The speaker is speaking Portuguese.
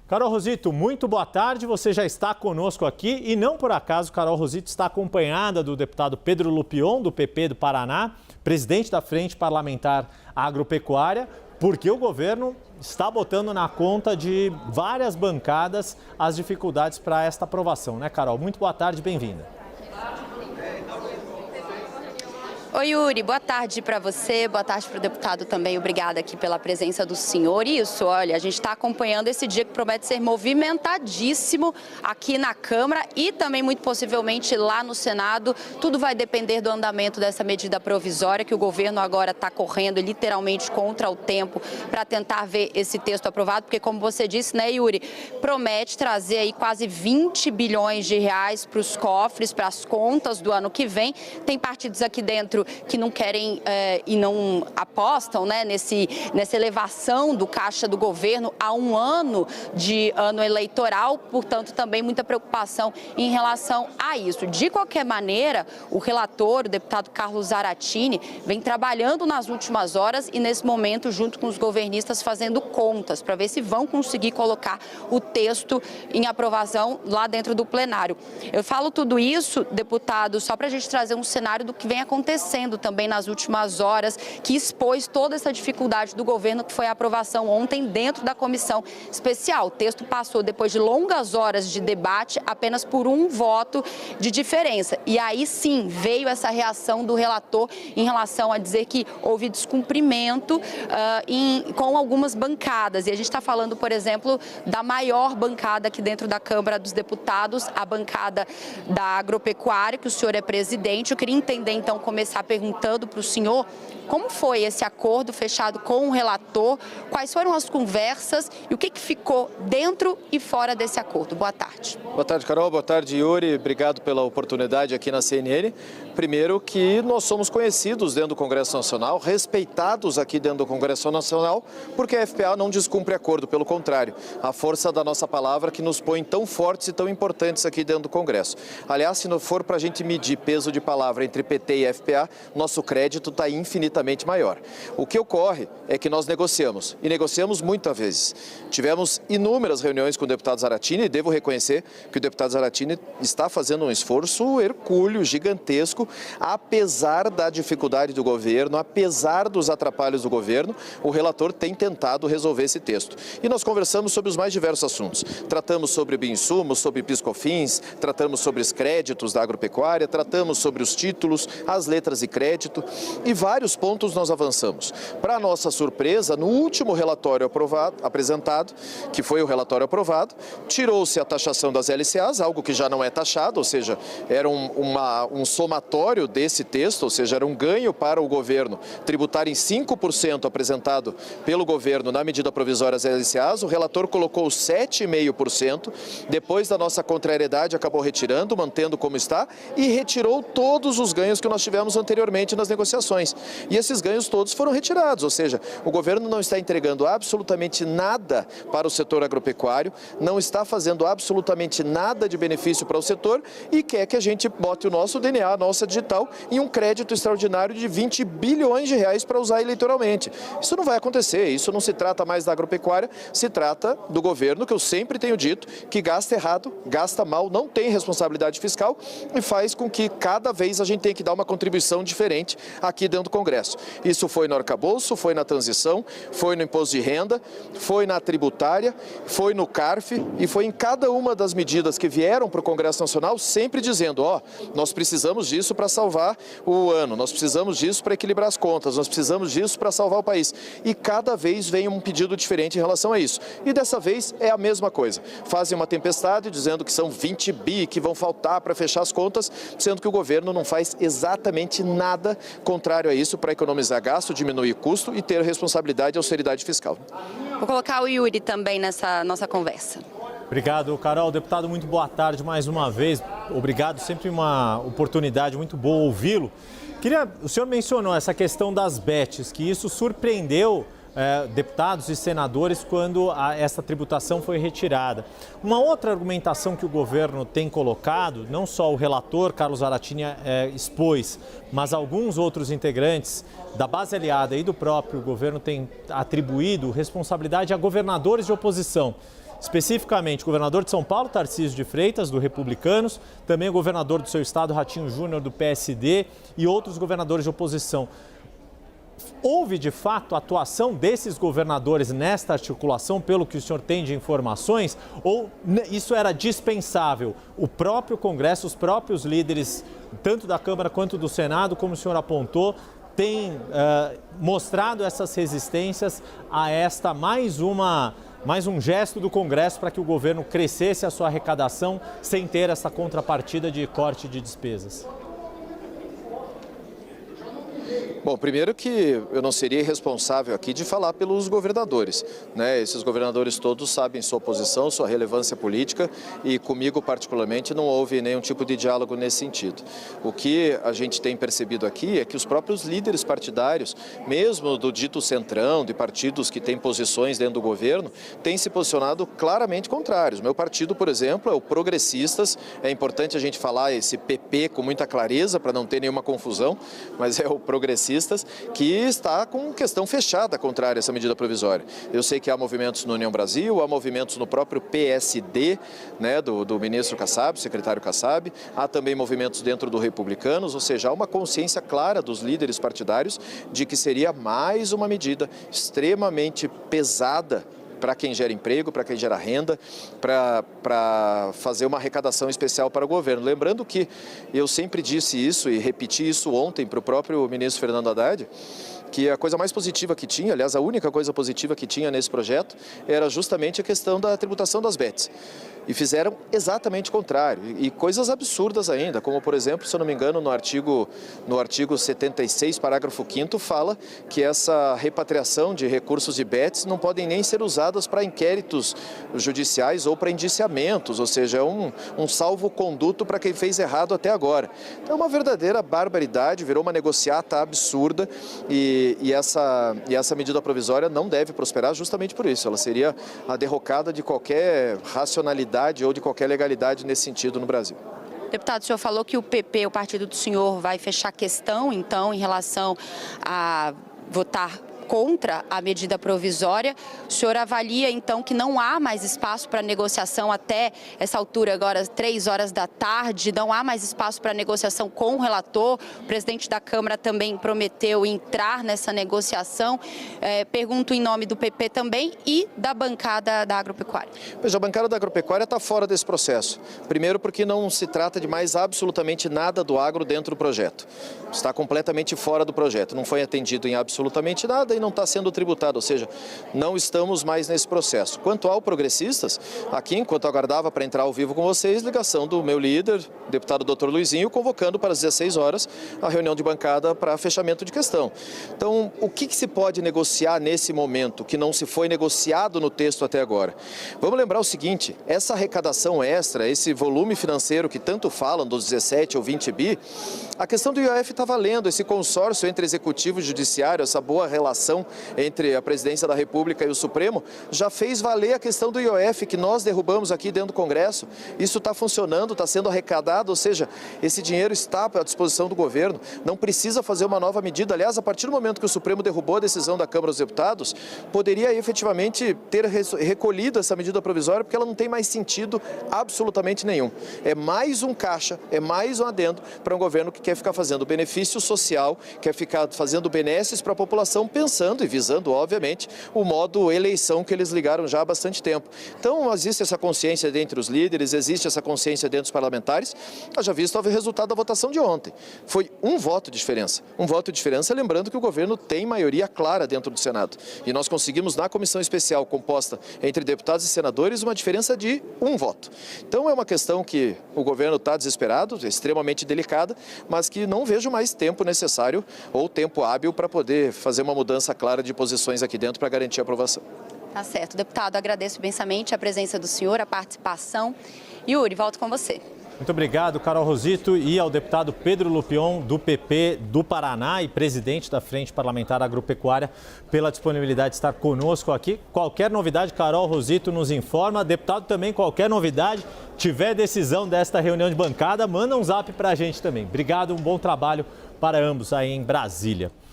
Carol Rosito, muito boa tarde. Você já está conosco aqui e não por acaso Carol Rosito está acompanhada do deputado Pedro Lupion, do PP do Paraná, presidente da Frente Parlamentar Agropecuária, porque o governo está botando na conta de várias bancadas as dificuldades para esta aprovação, né, Carol? Muito boa tarde, bem-vinda. Oi, Yuri, boa tarde para você, boa tarde para o deputado também, obrigada aqui pela presença do senhor. Isso, olha, a gente está acompanhando esse dia que promete ser movimentadíssimo aqui na Câmara e também muito possivelmente lá no Senado. Tudo vai depender do andamento dessa medida provisória que o governo agora está correndo literalmente contra o tempo para tentar ver esse texto aprovado, porque como você disse, né, Yuri, promete trazer aí quase 20 bilhões de reais para os cofres, para as contas do ano que vem. Tem partidos aqui dentro que não querem e não apostam, né, nessa elevação do caixa do governo a um ano de ano eleitoral, portanto também muita preocupação em relação a isso. De qualquer maneira, o relator, o deputado Carlos Zaratini, vem trabalhando nas últimas horas e nesse momento junto com os governistas fazendo contas para ver se vão conseguir colocar o texto em aprovação lá dentro do plenário. Eu falo tudo isso, deputado, só para a gente trazer um cenário do que vem acontecendo também nas últimas horas, que expôs toda essa dificuldade do governo, que foi a aprovação ontem dentro da comissão especial. O texto passou, depois de longas horas de debate, apenas por um voto de diferença. E aí sim veio essa reação do relator em relação a dizer que houve descumprimento com algumas bancadas. E a gente está falando, por exemplo, da maior bancada aqui dentro da Câmara dos Deputados, a bancada da Agropecuária, que o senhor é presidente. Eu queria entender, então, começar perguntando para o senhor como foi esse acordo fechado com o relator, quais foram as conversas e o que ficou dentro e fora desse acordo. Boa tarde. Boa tarde, Carol. Boa tarde, Yuri. Obrigado pela oportunidade aqui na CNN. Primeiro que nós somos conhecidos dentro do Congresso Nacional, respeitados aqui dentro do Congresso Nacional, porque a FPA não descumpre acordo, pelo contrário, a força da nossa palavra que nos põe tão fortes e tão importantes aqui dentro do Congresso. Aliás, se não for para a gente medir peso de palavra entre PT e FPA, nosso crédito está infinitamente maior. O que ocorre é que nós negociamos, e negociamos muitas vezes. Tivemos inúmeras reuniões com o deputado Zaratini, e devo reconhecer que o deputado Zaratini está fazendo um esforço hercúleo, gigantesco, apesar da dificuldade do governo, apesar dos atrapalhos do governo, o relator tem tentado resolver esse texto. E nós conversamos sobre os mais diversos assuntos. Tratamos sobre bioinsumos, sobre PIS/COFINS, tratamos sobre os créditos da agropecuária, tratamos sobre os títulos, as letras de crédito e vários pontos nós avançamos. Para nossa surpresa, no último relatório apresentado, que foi o relatório aprovado, tirou-se a taxação das LCAs, algo que já não é taxado, ou seja, era um somatório desse texto, ou seja, era um ganho para o governo tributar em 5% apresentado pelo governo na medida provisória das LCAs. O relator colocou 7,5%, depois da nossa contrariedade acabou retirando, mantendo como está e retirou todos os ganhos que nós tivemos anteriormente nas negociações. E esses ganhos todos foram retirados, ou seja, o governo não está entregando absolutamente nada para o setor agropecuário, não está fazendo absolutamente nada de benefício para o setor e quer que a gente bote o nosso DNA, a nossa digital, em um crédito extraordinário de 20 bilhões de reais para usar eleitoralmente. Isso não vai acontecer, isso não se trata mais da agropecuária, se trata do governo, que eu sempre tenho dito, que gasta errado, gasta mal, não tem responsabilidade fiscal e faz com que cada vez a gente tenha que dar uma contribuição diferente aqui dentro do Congresso. Isso foi no arcabouço, foi na transição, foi no imposto de renda, foi na tributária, foi no CARF e foi em cada uma das medidas que vieram para o Congresso Nacional, sempre dizendo, nós precisamos disso para salvar o ano, nós precisamos disso para equilibrar as contas, nós precisamos disso para salvar o país. E cada vez vem um pedido diferente em relação a isso. E dessa vez é a mesma coisa. Fazem uma tempestade dizendo que são 20 bi que vão faltar para fechar as contas, sendo que o governo não faz exatamente nada contrário a isso para economizar gasto, diminuir custo e ter responsabilidade e austeridade fiscal. Vou colocar o Yuri também nessa nossa conversa. Obrigado, Carol. Deputado, muito boa tarde mais uma vez. Obrigado, sempre uma oportunidade muito boa ouvi-lo. O senhor mencionou essa questão das bets, que isso surpreendeu deputados e senadores quando essa tributação foi retirada. Uma outra argumentação que o governo tem colocado, não só o relator Carlos Zaratini expôs, mas alguns outros integrantes da base aliada e do próprio governo têm atribuído responsabilidade a governadores de oposição. especificamente o governador de São Paulo, Tarcísio de Freitas, do Republicanos, também o governador do seu estado, Ratinho Júnior, do PSD, e outros governadores de oposição. Houve, de fato, atuação desses governadores nesta articulação, pelo que o senhor tem de informações, ou isso era dispensável? O próprio Congresso, os próprios líderes, tanto da Câmara quanto do Senado, como o senhor apontou, têm mostrado essas resistências a esta mais um gesto do Congresso para que o governo crescesse a sua arrecadação sem ter essa contrapartida de corte de despesas? Bom, primeiro que eu não seria irresponsável aqui de falar pelos governadores, né? Esses governadores todos sabem sua posição, sua relevância política e comigo particularmente não houve nenhum tipo de diálogo nesse sentido. O que a gente tem percebido aqui é que os próprios líderes partidários, mesmo do dito centrão, de partidos que têm posições dentro do governo, têm se posicionado claramente contrários. Meu partido, por exemplo, é o Progressistas, é importante a gente falar esse PP com muita clareza para não ter nenhuma confusão, mas é o Progressistas, que está com questão fechada contrária a essa medida provisória. Eu sei que há movimentos no União Brasil, há movimentos no próprio PSD, né, do ministro Kassab, secretário Kassab, há também movimentos dentro do Republicanos, ou seja, há uma consciência clara dos líderes partidários de que seria mais uma medida extremamente pesada para quem gera emprego, para quem gera renda, para fazer uma arrecadação especial para o governo. Lembrando que eu sempre disse isso e repeti isso ontem para o próprio ministro Fernando Haddad, que a coisa mais positiva que tinha, aliás, a única coisa positiva que tinha nesse projeto era justamente a questão da tributação das bets. E fizeram exatamente o contrário, e coisas absurdas ainda, como por exemplo, se eu não me engano, no artigo 76, parágrafo 5º, fala que essa repatriação de recursos de bets não podem nem ser usadas para inquéritos judiciais ou para indiciamentos, ou seja, é um salvo-conduto para quem fez errado até agora. Então é uma verdadeira barbaridade, virou uma negociata absurda e essa medida provisória não deve prosperar justamente por isso, ela seria a derrocada de qualquer racionalidade ou de qualquer legalidade nesse sentido no Brasil. Deputado, o senhor falou que o PP, o partido do senhor, vai fechar questão, então, em relação a votar contra a medida provisória. O senhor avalia, então, que não há mais espaço para negociação até essa altura, agora 3 horas da tarde, não há mais espaço para negociação com o relator. O presidente da Câmara também prometeu entrar nessa negociação. Pergunto em nome do PP também e da bancada da agropecuária. Veja, a bancada da agropecuária está fora desse processo. Primeiro porque não se trata de mais absolutamente nada do agro dentro do projeto. Está completamente fora do projeto. Não foi atendido em absolutamente nada e não está sendo tributado, ou seja, não estamos mais nesse processo. Quanto ao Progressistas, aqui, enquanto eu aguardava para entrar ao vivo com vocês, ligação do meu líder, deputado Dr. Luizinho, convocando para as 16 horas a reunião de bancada para fechamento de questão. Então, o que se pode negociar nesse momento, que não se foi negociado no texto até agora? Vamos lembrar o seguinte, essa arrecadação extra, esse volume financeiro que tanto falam, dos 17 ou 20 bi, a questão do IOF está valendo, esse consórcio entre executivo e judiciário, essa boa relação entre a presidência da República e o Supremo, já fez valer a questão do IOF que nós derrubamos aqui dentro do Congresso. Isso está funcionando, está sendo arrecadado, ou seja, esse dinheiro está à disposição do governo, não precisa fazer uma nova medida. Aliás, a partir do momento que o Supremo derrubou a decisão da Câmara dos Deputados, poderia efetivamente ter recolhido essa medida provisória, porque ela não tem mais sentido absolutamente nenhum. É mais um caixa, é mais um adendo para um governo que quer ficar fazendo benefício social, quer ficar fazendo benesses para a população, pensando e visando, obviamente, o modo eleição que eles ligaram já há bastante tempo. Então, existe essa consciência dentre os líderes, existe essa consciência dentro dos parlamentares. Já visto o resultado da votação de ontem. Foi um voto de diferença. Um voto de diferença, lembrando que o governo tem maioria clara dentro do Senado. E nós conseguimos, na comissão especial composta entre deputados e senadores, uma diferença de um voto. Então, é uma questão que o governo está desesperado, extremamente delicada, mas que não vejo mais tempo necessário ou tempo hábil para poder fazer uma mudança clara de posições aqui dentro para garantir a aprovação. Tá certo. Deputado, agradeço imensamente a presença do senhor, a participação. Yuri, volto com você. Muito obrigado, Carol Rosito, e ao deputado Pedro Lupion, do PP do Paraná e presidente da Frente Parlamentar Agropecuária, pela disponibilidade de estar conosco aqui. Qualquer novidade, Carol Rosito nos informa. Deputado, também, qualquer novidade, tiver decisão desta reunião de bancada, manda um zap para a gente também. Obrigado, um bom trabalho para ambos aí em Brasília.